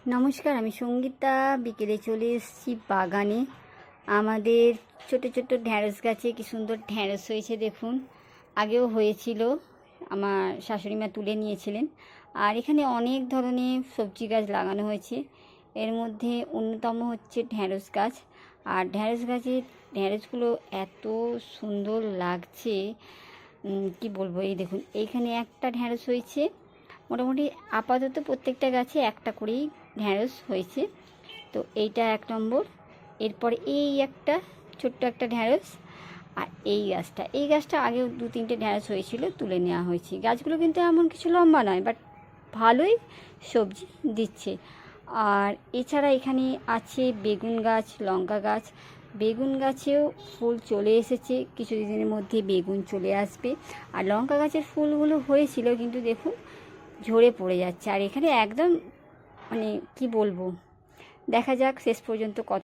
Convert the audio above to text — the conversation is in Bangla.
নমস্কার, আমি সঙ্গীতা। বিকেলে চলে এসেছি বাগানে। আমাদের ছোট ছোট ঢ্যাঁড়স গাছে কি সুন্দর ঢ্যাঁড়স হয়েছে দেখুন। আগেও হয়েছিল, আমার শাশুড়ি মা তুলে নিয়েছিলেন। আর এখানে অনেক ধরনের সবজি গাছ লাগানো হয়েছে। এর মধ্যে অন্যতম হচ্ছে ঢ্যাঁড়স গাছ। আর ঢ্যাঁড়স গাছের ঢ্যাঁড়সগুলো এত সুন্দর লাগছে, কি বলবো। এই দেখুন, এইখানে একটা ঢ্যাঁড়স হয়েছে। মোটামুটি আপাতত প্রত্যেকটা গাছে একটা করেই ঢ্যাঁড়স হয়েছে। তো এইটা 1 নম্বর। এরপর এই একটা ছোট্ট একটা ঢ্যাঁড়স। আর এই গাছটা আগেও 2-3টে ঢ্যাঁড়স হয়েছিল, তুলে নেওয়া হয়েছে। গাছগুলো কিন্তু এমন কিছু লম্বা নয়, বাট ভালোই সবজি দিচ্ছে। আর এছাড়া এখানে আছে বেগুন গাছ, লঙ্কা গাছ। বেগুন গাছেও ফুল চলে এসেছে, কিছুদিনের মধ্যে বেগুন চলে আসবে। আর লঙ্কা গাছের ফুলগুলো হয়েছিল, কিন্তু দেখুন ঝরে পড়ে যাচ্ছে। আর এখানে একদম, মানে কি বলবো, দেখা যাক শেষ পর্যন্ত কত